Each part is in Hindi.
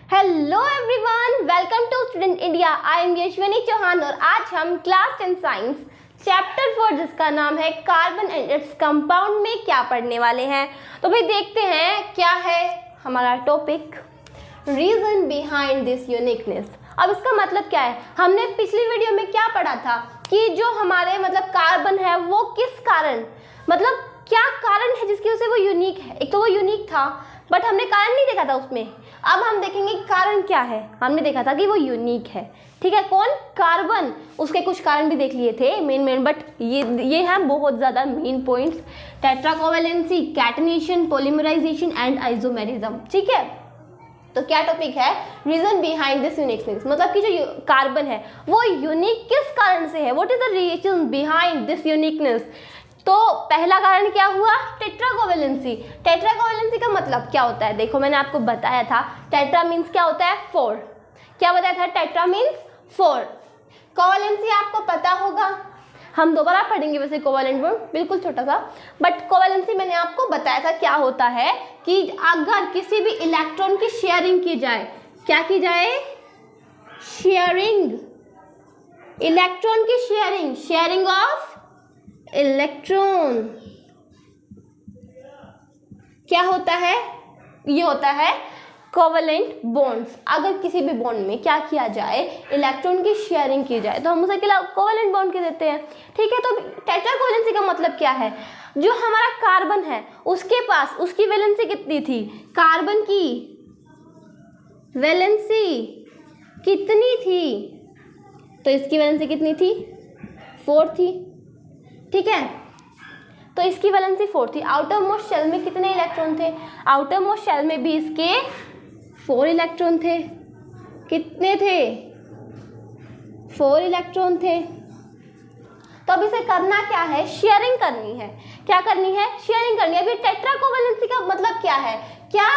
Hello everyone, welcome to student India. I am Yashwani Chauhan और आज हम क्लास 10 साइंस चैप्टर 4 जिसका नाम है कार्बन एंड इट्स कंपाउंड में क्या पढ़ने वाले हैं। तो भाई देखते हैं क्या है हमारा topic, reason behind this uniqueness. अब इसका मतलब क्या है, हमने पिछली वीडियो में क्या पढ़ा था कि जो हमारे कार्बन है वो किस कारण क्या कारण है जिसकी वजह से वो यूनिक है। एक तो वो यूनिक था बट हमने कारण नहीं देखा था उसमें। अब हम देखेंगे कारण क्या है। हमने देखा था कि वो यूनिक है, ठीक है, कौन, कार्बन। उसके कुछ कारण भी देख लिए थे मेन, बट ये हैं बहुत ज़्यादा main points. Tetracovalency, catenation, polymerisation and isomerism, ठीक है। तो क्या टॉपिक है, रीजन बिहाइंड दिस यूनिकनेस, मतलब कि जो कार्बन है वो यूनिक किस कारण से है। What is the reason behind this uniqueness. तो पहला कारण क्या हुआ, टेट्राकोवैलेंसी। टेट्राकोवैलेंसी का मतलब क्या होता है, देखो मैंने आपको बताया था टेट्रा मीन्स क्या होता है, 4। क्या बताया था, टेट्रा मीन्स 4। कोवैलेंसी आपको पता होगा, हम दोबारा पढ़ेंगे वैसे कोवैलेंट बॉन्ड, बिल्कुल छोटा सा, बट कोवैलेंसी मैंने आपको बताया था क्या होता है कि अगर किसी भी इलेक्ट्रॉन की शेयरिंग की जाए, क्या की जाए, शेयरिंग, इलेक्ट्रॉन की शेयरिंग ऑफ इलेक्ट्रॉन, क्या होता है, ये होता है कोवैलेंट बॉन्ड्स। अगर किसी भी बॉन्ड में क्या किया जाए, इलेक्ट्रॉन की शेयरिंग की जाए तो हम उसे कोवैलेंट बॉन्ड के देते हैं, ठीक है। तो टेट्राकोवैलेंसी का मतलब क्या है, जो हमारा कार्बन है उसके पास उसकी वैलेंसी कितनी थी, कार्बन की वैलेंसी कितनी थी, तो इसकी वैलेंसी कितनी थी, 4 थी, ठीक है। तो इसकी वैलेंसी 4 थी। आउटर मोस्ट शेल में कितने इलेक्ट्रॉन थे, आउटर मोस्ट शेल में भी इसके 4 इलेक्ट्रॉन थे। कितने थे, 4 इलेक्ट्रॉन थे। तो अब इसे करना क्या है, शेयरिंग करनी है। क्या करनी है, शेयरिंग करनी है। अभी टेट्राकोवैलेंसी का मतलब क्या है, क्या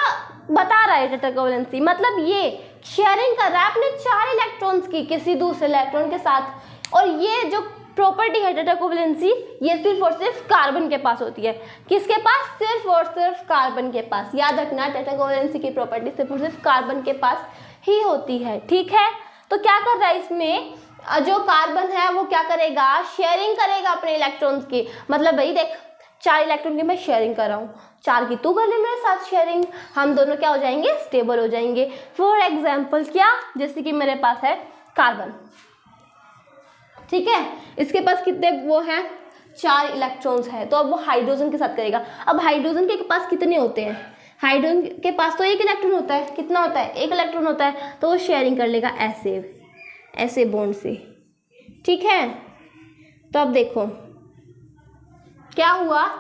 बता रहा है टेट्राकोवैलेंसी, मतलब ये शेयरिंग कर रहा है अपने 4 इलेक्ट्रॉन्स की किसी दूसरे इलेक्ट्रॉन के साथ। और ये जो प्रॉपर्टी है टेट्राकोवैलेंसी, ये सिर्फ और सिर्फ कार्बन के पास होती है। किसके पास, सिर्फ और सिर्फ कार्बन के पास। याद रखना, टेट्राकोवैलेंसी की प्रॉपर्टी सिर्फ और सिर्फ कार्बन के पास ही होती है, ठीक है। तो क्या कर रहा है इसमें, जो कार्बन है वो क्या करेगा, शेयरिंग करेगा अपने इलेक्ट्रॉन्स की। मतलब भाई देख, 4 इलेक्ट्रॉन की मैं शेयरिंग कर रहा हूँ, 4 की तू कर ले मेरे साथ शेयरिंग, हम दोनों क्या हो जाएंगे, स्टेबल हो जाएंगे। फॉर एग्जाम्पल क्या, जैसे कि मेरे पास है कार्बन, ठीक है, इसके पास कितने वो है, 4 इलेक्ट्रॉन्स है। तो अब वो हाइड्रोजन के साथ करेगा। अब हाइड्रोजन के पास कितने होते हैं, हाइड्रोजन के पास तो 1 इलेक्ट्रॉन होता है। कितना होता है, 1 इलेक्ट्रॉन होता है। तो वो शेयरिंग कर लेगा ऐसे बॉन्ड से, ठीक है। तो अब देखो क्या हुआ,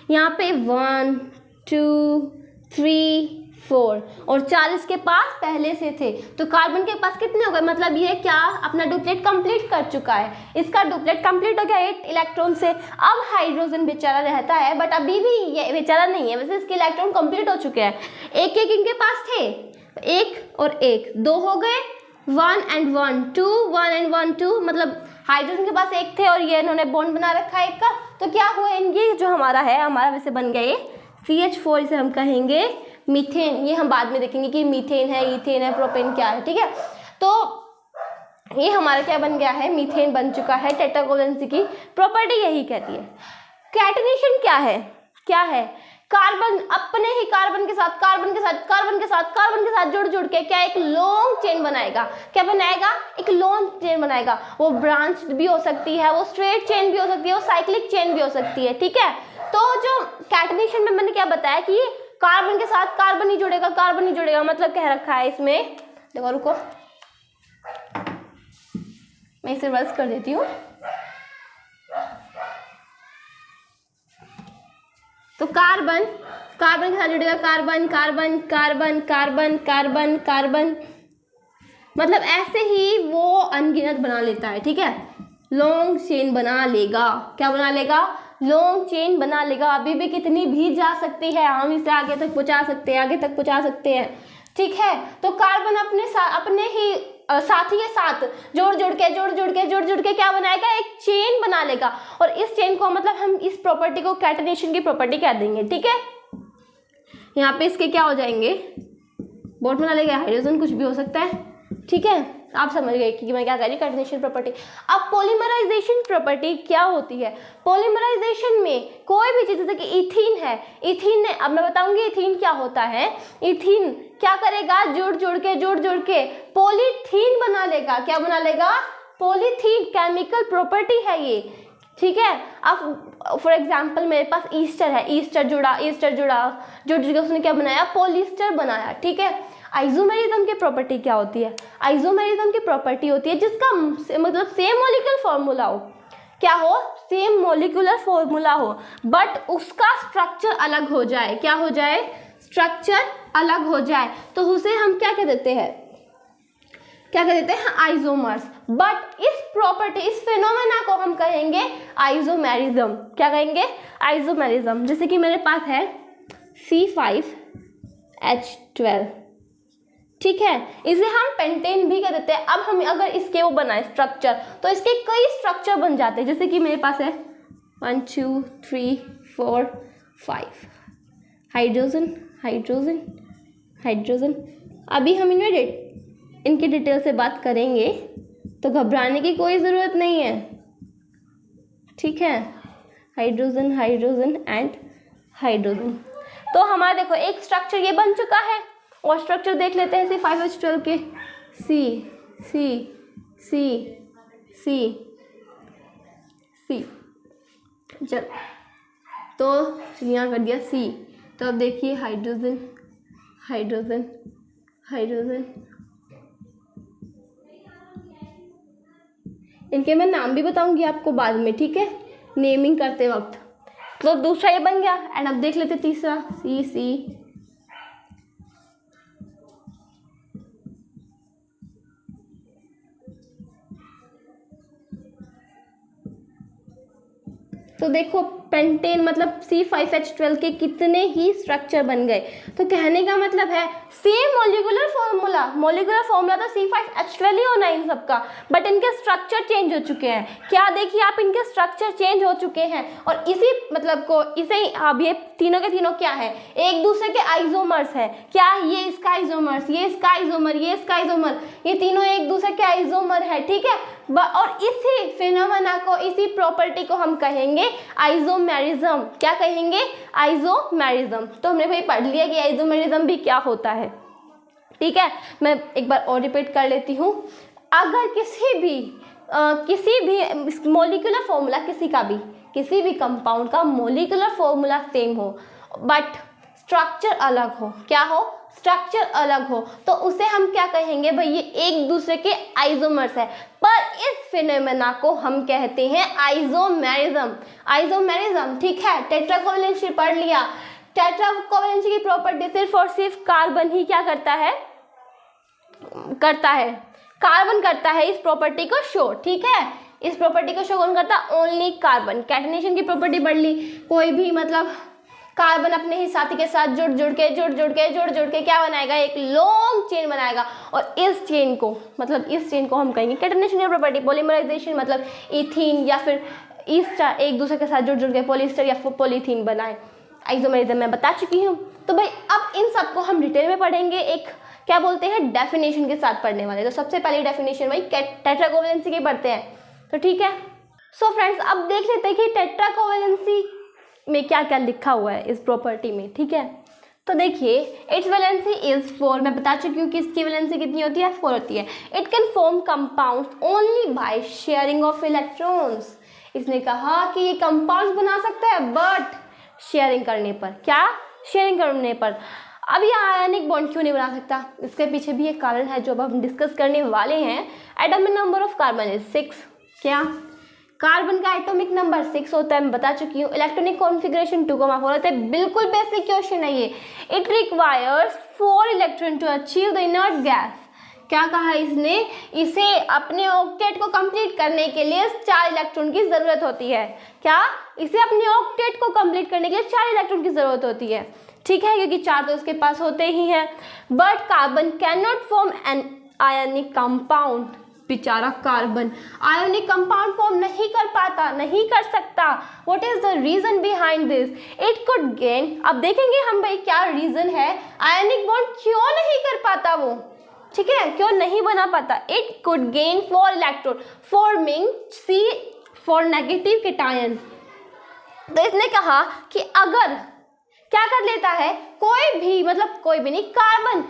यहाँ पे 1 2 3 4 और 4 इसके पास पहले से थे। तो कार्बन के पास कितने हो गए, मतलब ये क्या अपना डुप्लेट कंप्लीट कर चुका है, इसका डुप्लेट कंप्लीट हो गया 8 इलेक्ट्रॉन से। अब हाइड्रोजन बेचारा रहता है, बट अभी भी ये बेचारा नहीं है, वैसे इसके इलेक्ट्रॉन कंप्लीट हो चुके हैं। एक इनके पास थे, 1 और 1 2 हो गए, 1 and 1 2, 1 and 1 2, मतलब हाइड्रोजन के पास 1 थे और ये इन्होंने बॉन्ड बना रखा है 1 का। तो क्या हुआ, ये जो हमारा वैसे बन गया ये CH4, इसे हम कहेंगे मीथेन। ये हम बाद में देखेंगे कि मीथेन है, ईथेन है, प्रोपेन क्या है, ठीक है। तो ये हमारा क्या बन गया है, मीथेन बन चुका है। टेट्राकोवैलेंसी की प्रॉपर्टी यही कहती है। कैटनेशन क्या है, कार्बन अपने ही कार्बन के साथ जुड़ के क्या एक लॉन्ग चेन बनाएगा। क्या बनाएगा, एक लॉन्ग चेन बनाएगा। वो ब्रांच भी हो सकती है, वो स्ट्रेट चेन भी हो सकती है, वो साइक्लिक चेन भी हो सकती है, ठीक है। तो जो कैटनेशन में मैंने क्या बताया कि कार्बन के साथ कार्बन ही जुड़ेगा, मतलब कह रखा है इसमें, देखो रुको मैं इसे रिवर्स कर देती हूँ। तो कार्बन के साथ जुड़ेगा कार्बन, मतलब ऐसे ही वो अनगिनत बना लेता है, ठीक है। लॉन्ग चेन बना लेगा, क्या बना लेगा, लॉन्ग चेन बना लेगा। अभी भी कितनी भी जा सकती है, हम इसे आगे तक पहुंचा सकते हैं, ठीक है। तो कार्बन अपने ही साथी के साथ जोड़ के क्या बनाएगा, एक चेन बना लेगा। और इस चेन को मतलब हम इस प्रॉपर्टी को कैटनेशन की प्रॉपर्टी कह देंगे, ठीक है। यहाँ पे इसके क्या हो जाएंगे, बोट बना लेगा, हाइड्रोजन कुछ भी हो सकता है, ठीक है। आप समझ गए कि मैं क्या कह रही, कैटेनेशन प्रॉपर्टी। अब पॉलीमराइजेशन प्रॉपर्टी क्या होती है? पॉलीमराइजेशन में कोई भी चीज़, जैसे कि इथीन है, इथीन ने, अब मैं बताऊंगी इथीन क्या होता है। इथीन क्या करेगा, जुड़ जुड़ के पॉलीथीन बना लेगा। क्या बना लेगा? पॉलीथीन। केमिकल प्रॉपर्टी है ये, ठीक है। अब फॉर एग्जाम्पल मेरे पास ईस्टर है, ईस्टर जुड़ के उसने क्या बनाया, पॉलिस्टर बनाया, ठीक है। आइसोमेरिज्म की प्रॉपर्टी क्या होती है? आइसोमेरिज्म की प्रॉपर्टी होती है जिसका मतलब सेम मॉलिक्यूलर फॉर्मूला हो, क्या हो, सेम मॉलिक्यूलर फॉर्मूला हो, बट उसका स्ट्रक्चर अलग हो जाए। क्या हो जाए? स्ट्रक्चर अलग हो जाए, तो उसे हम क्या कह देते हैं, आइसोमर्स। बट इस प्रॉपर्टी, इस फिनोमेना को हम कहेंगे आइसोमेरिज्म। क्या कहेंगे? आइसोमेरिज्म। जैसे कि मेरे पास है C5H12, ठीक है, इसे हम पेंटेन भी कह देते हैं। अब हम अगर इसके वो बनाए स्ट्रक्चर, तो इसके कई स्ट्रक्चर बन जाते हैं। जैसे कि मेरे पास है 1 2 3 4 5 हाइड्रोजन। अभी हम इनकी डिटेल से बात करेंगे, तो घबराने की कोई ज़रूरत नहीं है, ठीक है। Hydrogen and hydrogen. तो हमारा देखो एक स्ट्रक्चर ये बन चुका है, और स्ट्रक्चर देख लेते हैं C5H12 के। C चल, तो यहाँ कर दिया C। तो अब देखिए हाइड्रोजन, इनके मैं नाम भी बताऊंगी आपको बाद में, ठीक है, नेमिंग करते वक्त। तो दूसरा ये बन गया, एंड अब देख लेते तीसरा C। तो देखो पेंटेन मतलब C5H12 के कितने ही स्ट्रक्चर बन गए। तो कहने का मतलब है सेम मॉलिक्यूलर फॉर्मूला तो C5H12 ही होना है इन सबका, बट इनके स्ट्रक्चर चेंज हो चुके हैं। क्या देखिए आप, इनके स्ट्रक्चर चेंज हो चुके हैं, और इसी मतलब को इसे अब ये तीनों के तीनों क्या है, एक दूसरे के आइसोमर्स है। क्या? ये इसका आइसोमर्स, ये इसका आइसोमर, ये इसका आइसोमर, ये तीनों एक दूसरे के आइसोमर है, ठीक है। और इसी फिनोमेना को, इसी प्रॉपर्टी को हम कहेंगे आइसोमेरिज्म। क्या कहेंगे? आइसोमेरिज्म। तो हमने भाई पढ़ लिया कि आइसोमेरिज्म भी क्या होता है, ठीक है। मैं एक बार और रिपीट कर लेती हूँ। अगर किसी भी मॉलिक्यूलर फॉर्मूला, किसी भी कंपाउंड का मॉलिक्यूलर फॉर्मूला सेम हो, बट स्ट्रक्चर अलग हो, क्या हो, स्ट्रक्चर अलग हो, तो उसे हम क्या कहेंगे भाई, ये एक दूसरे के आइसोमर्स है। पर इस फिनोमेना को हम कहते हैं आइसोमेरिज्म, ठीक है। टेट्राकोवैलेंसी पढ़ लिया। टेट्राकोवैलेंसी की प्रॉपर्टी सिर्फ और सिर्फ कार्बन ही क्या करता है, कार्बन करता है इस प्रॉपर्टी को शो, ठीक है। इस प्रॉपर्टी को शो कौन करता है? Only carbon. कैटेनेशन की प्रॉपर्टी पढ़ ली। कोई भी मतलब कार्बन अपने ही साथी के साथ जुड़ के क्या बनाएगा, एक लॉन्ग चेन बनाएगा, और इस चेन को हम कहेंगे कैटेनेशन की प्रॉपर्टी। पॉलीमराइजेशन मतलब इथीन या फिर ईस्टर एक दूसरे के साथ जुड़ के पॉलिस्टर या फिर पॉलीथीन बनाए। आइसोमेरिज्म मैं बता चुकी हूँ। तो भाई अब इन सबको हम डिटेल में पढ़ेंगे, एक क्या बोलते हैं डेफिनेशन के साथ पढ़ने वाले। तो सबसे पहली डेफिनेशन भाई टेट्राकोवैलेंसी की पढ़ते हैं, तो ठीक है। सो फ्रेंड्स अब देख लेते हैं कि टेट्राकोवैलेंसी में क्या क्या लिखा हुआ है इस प्रॉपर्टी में, ठीक है। तो देखिए इट्स वैलेंसी इज 4। मैं बता चुकी हूँ कि इसकी वैलेंसी कितनी होती है, 4 होती है। It can form compounds only by sharing of electrons. इसने कहा कि ये कंपाउंड्स बना सकता है बट शेयरिंग करने पर। क्या? शेयरिंग करने पर। अब ये आयनिक बॉन्ड क्यों नहीं बना सकता? इसके पीछे भी एक कारण है जो अब हम डिस्कस करने वाले हैं। Atomic number of carbon is 6। क्या? कार्बन का एटॉमिक नंबर 6 होता है, मैं बता चुकी हूँ। इलेक्ट्रॉनिक कॉन्फ़िगरेशन 2,4 होता है। बिल्कुल बेसिक क्वेश्चन है ये। It requires 4 electron to achieve the inert gas. क्या कहा इसने? इसे अपने ऑक्टेट को कंप्लीट करने के लिए 4 इलेक्ट्रॉन की ज़रूरत होती है। क्या? इसे अपने ऑक्टेट को कंप्लीट करने के लिए 4 इलेक्ट्रॉन की ज़रूरत होती है, ठीक है, क्योंकि 4 तो उसके पास होते ही हैं। But carbon can not form an ionic compound. बेचारा कार्बन आयोनिक कंपाउंड फॉर्म नहीं कर पाता, नहीं कर सकता। What is the reason behind this? It could gain, अब देखेंगे हम भाई क्या रीजन है, आयोनिक बॉन्ड क्यों नहीं कर पाता वो, ठीक है, क्यों नहीं बना पाता। It could gain 4 electron forming C for negative cation. तो इसने कहा कि अगर क्या कर लेता है, कोई भी, मतलब कोई भी नहीं, कार्बन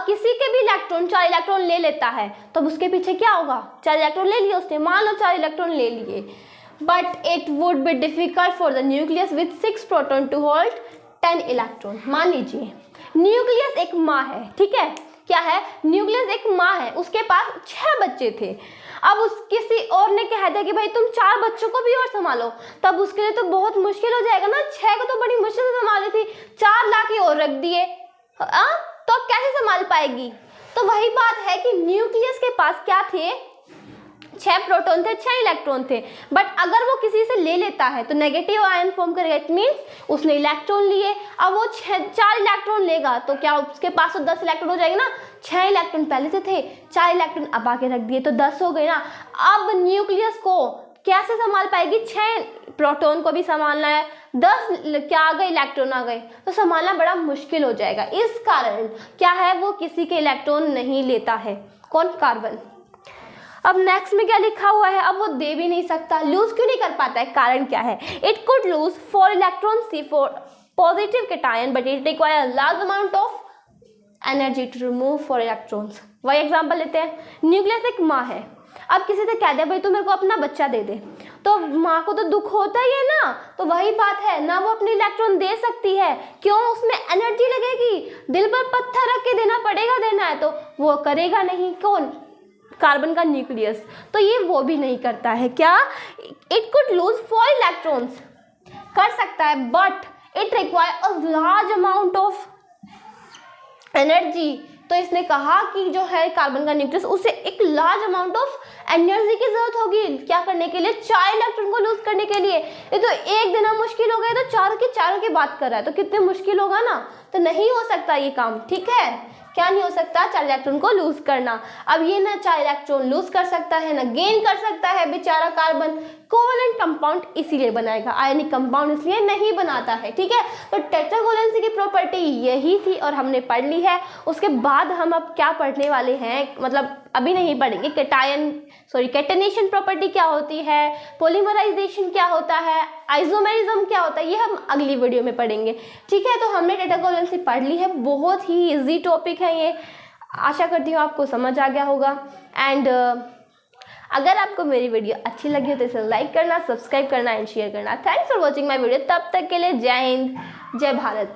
किसी के भी इलेक्ट्रॉन 4 इलेक्ट्रॉन ले लेता है, तो उसके पीछे क्या होगा, 4 इलेक्ट्रॉन ले लिए उसने, मान लो 4 इलेक्ट्रॉन ले लिए, but it would be difficult for the nucleus with 6 proton to hold 10 electron. मान लीजिए न्यूक्लियस एक माँ है, ठीक है, क्या है, न्यूक्लियस एक माँ है, उसके पास 6 बच्चे थे। अब उस किसी और ने कह दिया कि भाई तुम 4 बच्चों को भी और संभालो, तब उसके लिए तो बहुत मुश्किल हो जाएगा ना, 6 को तो बड़ी मुश्किल से संभाली थी, 4 ला के और रख दिए, तो अब कैसे संभाल पाएगी। तो वही बात है कि न्यूक्लियस के पास क्या थे, 6 प्रोटॉन थे, 6 इलेक्ट्रॉन थे, बट अगर वो किसी से ले लेता है तो नेगेटिव आयन फॉर्म करेगा, इट मीन्स उसने इलेक्ट्रॉन लिए, अब वो 4 इलेक्ट्रॉन लेगा तो क्या उसके पास तो 10 इलेक्ट्रॉन हो जाएगा ना, 6 इलेक्ट्रॉन पहले से थे, 4 इलेक्ट्रॉन अब आके रख दिए तो 10 हो गए ना। अब न्यूक्लियस को कैसे संभाल पाएगी, 6 प्रोटॉन को भी संभालना है, 10 क्या आ गए, इलेक्ट्रॉन आ गए, तो संभालना बड़ा मुश्किल हो जाएगा। इस कारण क्या है, वो किसी के इलेक्ट्रॉन नहीं लेता है, कौन, कार्बन। अब नेक्स्ट में क्या लिखा हुआ है, अब वो दे भी नहीं सकता, लूज क्यों नहीं कर पाता है, कारण क्या है, it could lose 4 electron C for positive cation but it require large amount of energy to remove 4 electrons. वही एग्जांपल लेते हैं, न्यूक्लियस एक माँ है, अब किसी से कह दे भाई तू मेरे को अपना बच्चा दे दे, तो माँ को तो दुख होता ही है ना, तो वही बात है ना, वो अपने इलेक्ट्रॉन दे सकती है, क्यों, उसमें एनर्जी लगेगी, दिल पर पत्थर रख के देना पड़ेगा, देना है तो वो करेगा नहीं, कौन, कार्बन का न्यूक्लियस, तो ये वो भी नहीं करता है। क्या, इट कुड लूज 4 इलेक्ट्रॉन्स, कर सकता है, but it require a large amount of energy. तो इसने कहा कि जो है कार्बन का न्यूक्लियस, उसे एक लार्ज अमाउंट ऑफ एनर्जी की जरूरत होगी, क्या करने के लिए, 4 इलेक्ट्रॉन को लूज करने के लिए। ये तो एक देना मुश्किल हो गया, तो चारों की बात कर रहा है, तो कितने मुश्किल होगा ना, तो नहीं हो सकता ये काम, ठीक है, क्या नहीं हो सकता, 4 इलेक्ट्रॉन को लूज करना। अब ये ना 4 इलेक्ट्रॉन लूज कर सकता है ना गेन कर सकता है, बेचारा कार्बन कोवेलेंट कंपाउंड इसीलिए बनाएगा, आयनिक कंपाउंड इसलिए नहीं बनाता है, ठीक है। तो टेट्रावैलेंसी की प्रॉपर्टी यही थी और हमने पढ़ ली है। उसके बाद हम अब क्या पढ़ने वाले हैं, मतलब अभी नहीं पढ़ेंगे, कैटेनेशन प्रॉपर्टी क्या होती है, पॉलीमराइजेशन क्या होता है, आइसोमेरिज्म क्या होता है, ये हम अगली वीडियो में पढ़ेंगे, ठीक है। तो हमने टेट्रावैलेंसी पढ़ ली है, बहुत ही इजी टॉपिक है ये, आशा करती हूँ आपको समझ आ गया होगा। एंड अगर आपको मेरी वीडियो अच्छी लगी हो तो इसे लाइक करना, सब्सक्राइब करना एंड शेयर करना। Thanks for watching my video, तब तक के लिए जय हिंद, जय भारत।